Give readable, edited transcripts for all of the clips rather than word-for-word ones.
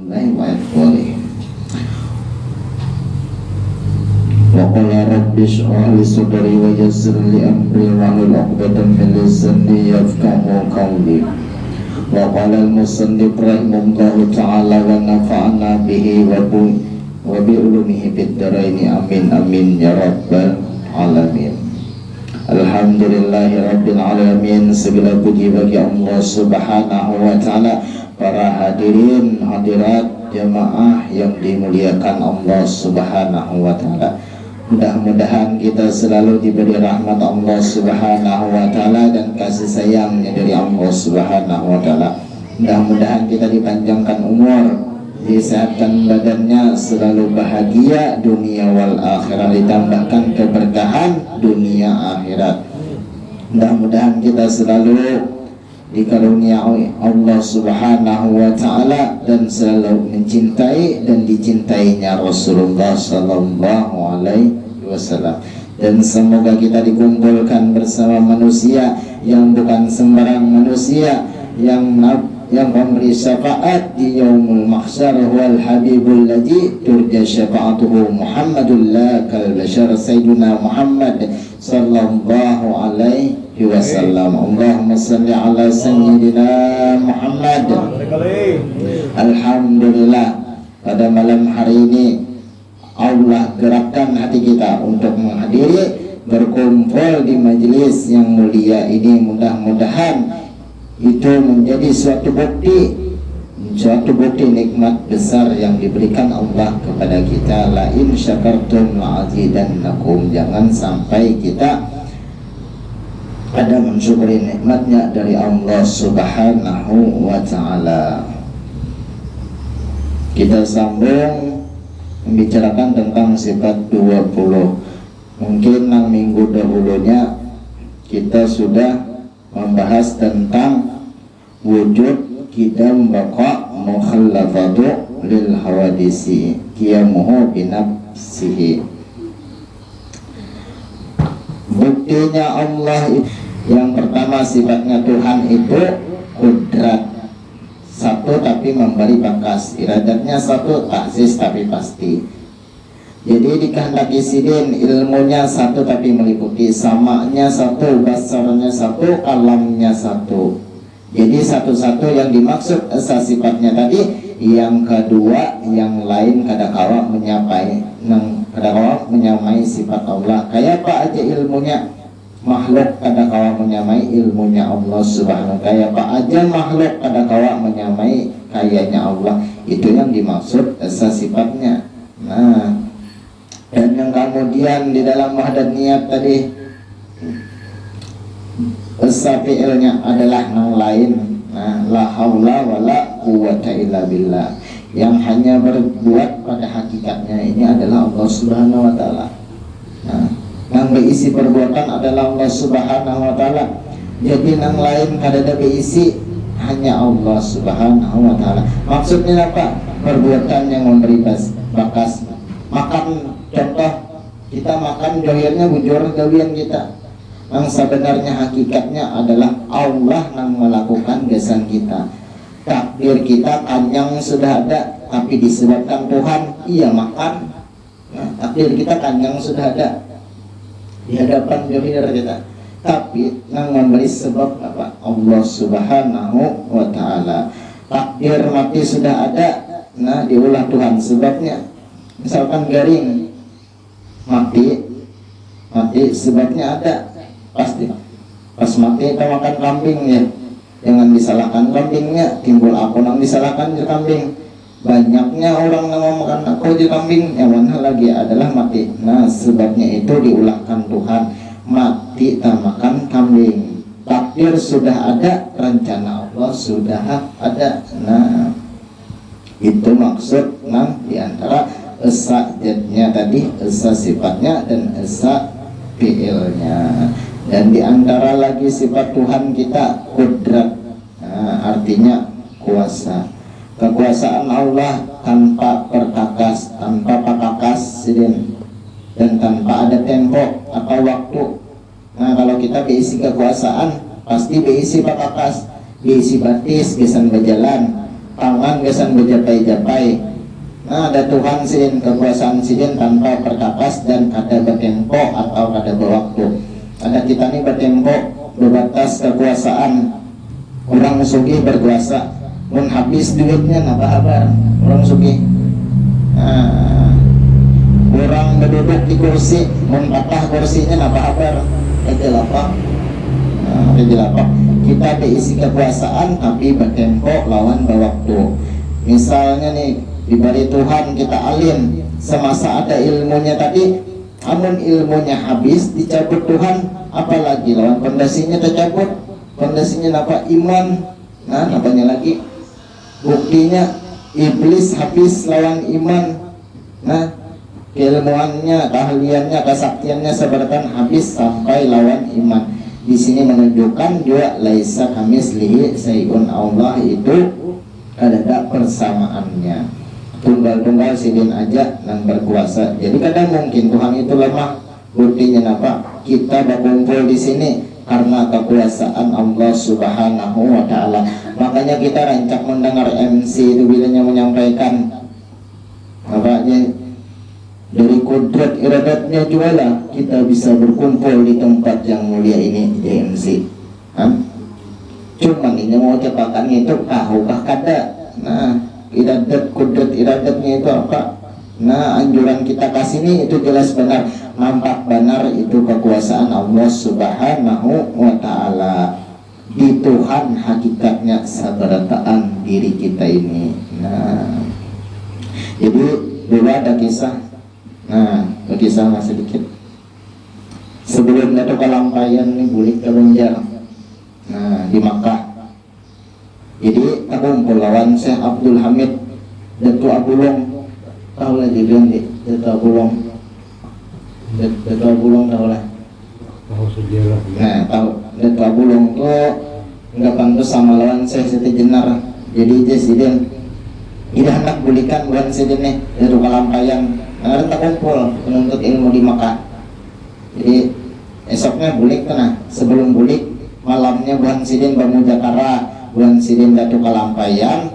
wa ikhwani. Wa qala rabbi shrah li sadri wa yassir li amri wahlul 'uqdatam min lisani yafqahu qawli. Wa qala al-musannif rahimahullahu ta'ala wa nafa'ana bihi wa bi ulumihi fid dharaini amin amin ya rabbal alamin. Alhamdulillahi rabbil alamin. Segala puji bagi Allah subhanahu wa ta'ala. Para hadirin hadirat jamaah yang dimuliakan Allah subhanahu wa ta'ala, mudah-mudahan kita selalu diberi rahmat Allah subhanahu wa ta'ala dan kasih sayangnya dari Allah subhanahu wa ta'ala. Mudah-mudahan kita dipanjangkan umur, disehatkan badannya, selalu bahagia dunia wal akhirat, ditambahkan keberkahan dunia akhirat. Mudah-mudahan kita selalu dikaruniai Allah subhanahu wa ta'ala dan selalu mencintai dan dicintainya Rasulullah sallallahu alaihi wasallam. Dan semoga kita dikumpulkan bersama manusia yang bukan sembarang manusia, yang memberi syafaat di yaumul mahsyar, wal habibul ladzi turja syafa'atuhu Muhammadul lakal bashar sayyiduna Muhammad sallallahu alaihi wasallam. Allahumma salli ala sayyidina Muhammad. Alhamdulillah, pada malam hari ini Allah gerakkan hati kita untuk menghadiri, berkumpul di majelis yang mulia ini. Mudah-mudahan itu menjadi suatu bukti nikmat besar yang diberikan Allah kepada kita. La in syakartum la'azidannakum. Jangan sampai kita ada mensyukuri nikmatnya dari Allah subhanahu wa ta'ala. Kita sambung membicarakan tentang sifat 20. Mungkin minggu dahulunya kita sudah membahas tentang wujud qidam baqa mukhallafatu lil hawadisi qiyamuhu binafsihi. Buktinya Allah yang pertama, sifatnya Tuhan itu kudrat, satu tapi memberi bakas, iradatnya satu, taksis tapi pasti. Jadi dikehendaki sidin, ilmunya satu tapi meliputi, samanya satu, basarnya satu, kalamnya satu. Jadi satu-satu yang dimaksud sifatnya tadi. Yang kedua, yang lain kadakawa menyamai sifat Allah. Kayak apa aja ilmunya makhluk kadakawa menyamai ilmunya Allah subhanahu wa ta'ala. Kayak apa aja makhluk kadakawa menyamai kayanya Allah. Itu yang dimaksud sifatnya. Nah, dan yang kemudian di dalam wahdat niat tadi, fi'ilnya adalah yang lain. Nah, la haula wala quwwata illa billah. Yang hanya berbuat pada hakikatnya ini adalah Allah subhanahu wa ta'ala. Nah, yang berisi perbuatan adalah Allah subhanahu wa ta'ala. Jadi yang lain kada berisi, hanya Allah subhanahu wa ta'ala. Maksudnya apa? Perbuatan yang memberi bakas. Makan, contoh kita makan doyannya bujur gawian kita. Yang sebenarnya hakikatnya adalah Allah yang melakukan gesan kita. Takdir kita kanyang sudah ada, tapi disebabkan Tuhan ia makan. Nah, takdir kita kanyang sudah ada di hadapan dohir kita, tapi yang memberi sebab apa? Allah subhanahu wa ta'ala. Takdir mati sudah ada, nah diulah Tuhan sebabnya. Misalkan garing mati sebabnya ada. Pasti pas mati kita makan kambing ya, jangan disalahkan kambingnya, timbul aku nang disalahkan je kambing. Banyaknya orang yang mau makan aku je kambing, yang mana lagi adalah mati. Nah sebabnya itu diulahkan Tuhan, mati tak makan kambing. Takdir sudah ada, rencana Allah sudah ada. Nah itu maksud diantara esa jadnya tadi, esa sifatnya dan esa fi'ilnya. Dan diantara lagi sifat Tuhan kita kudrat. Nah, artinya kuasa. Kekuasaan Allah tanpa perkakas, tanpa pakakas dan tanpa ada tempo atau waktu. Nah kalau kita berisi kekuasaan pasti berisi pakakas, berisi batis, bisan berjalan. tangan gesan berjapai-japai. Nah, ada Tuhan sin, kekuasaan sin tanpa perkakas dan kada bertempo atau kada berwaktu. Ada kita nih bertempo, berbatas kekuasaan. Orang sugih berkuasa, mun habis duitnya napa kabar orang sugih. Nah, orang berduduk di kursi, mun patah kursinya napa kabar? Kejelapak. Nah, kejelapak. Kita diisi kekuasaan tapi bertempo lawan berwaktu. Misalnya nih, diberi Tuhan kita alim, semasa ada ilmunya tadi, amun ilmunya habis dicabut Tuhan, apalagi lawan pondasinya tercabut. Pondasinya apa? Iman. Nah, apanya lagi? Buktinya iblis habis lawan iman. Nah, keilmuannya, keahliannya, kesaktiannya sebarkan habis sampai lawan iman. Di sini menunjukkan juga laisa kamislihi syai'un, Allah itu ada persamaannya. Tunggal-tunggal sidin aja yang berkuasa. Jadi kadang mungkin Tuhan itu lemah. Buktinya apa? Kita berkumpul di sini karena kekuasaan Allah Subhanahu wa Ta'ala. Makanya kita rancak mendengar MC itu bilanya menyampaikan apa aja dari kudrat iradatnya jualah kita bisa berkumpul di tempat yang mulia ini di MC. Cuman ini mau cepakan itu tahukah kada? Nah, kudrat iradatnya itu apa? Nah, anjuran kita kasih ini itu jelas benar, nampak benar itu kekuasaan Allah Subhanahu wa Ta'ala. Di Tuhan hakikatnya sabarataan diri kita ini. Nah, jadi dulu ada kisah. Nah, kisah sedikit. Sebelum Dato' Kalampayan ini bulik terunjar. Nah, di Makkah. Jadi aku lawan Syekh Abdul Hamid Dato' Abulong, tahu lah jadian di Dato' Abulong. Dato' Abulong tahu lah. Tahu sejarah. Nah, tahu Dato' Abulong tuh nggak pantas sama lawan Syekh Siti Jenar. Jadi Jesiden tidak hendak bulikan bulan Sidin nih Dato' Kalampayan. Nah, kita kumpul menuntut ilmu di Makkah. Jadi esoknya bulik kan, sebelum bulik malamnya bulan Sidin bangun Jakarta. Bulan Sidin Dato' Kalampayan,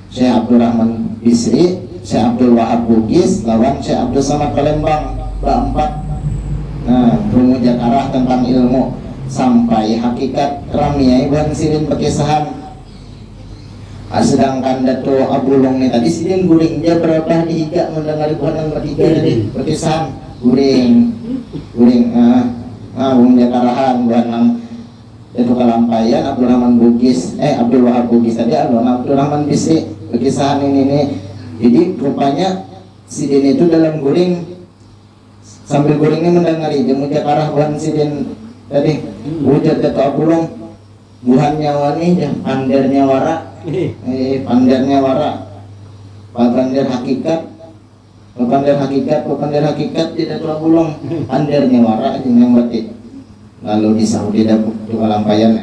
Syekh Abdul Rahman Bisri, Syekh Abdul Wahab Bugis lawan Syekh Abdul Samad Palembang berempat. Nah, bermujakarah tentang ilmu sampai hakikat ramiai bulan Sidin berkisahan. Sedangkan Dato' Abulong ini tadi Sidin guring dia berapa dihiga mendengar bulan yang bertiga tadi berkisahan guring bermujakarahan bulan yang Dato' Kalampayan, Abdul Rahman Bugis, Abdul Wahab Bugis tadi, Abdul Rahman Bisri, berkisahan ini. Jadi rupanya Sidin itu dalam guring, sambil guringnya mendengari jemu jakarah buhan Sidin tadi, wujud Dato' Abulong, buhan nyawa nih, pandernya wara, pandernya wara, pandar hakikat di Dato' Abulong, pandernya wara, yang batik. Lalu di Saudi Dato' Kalampayan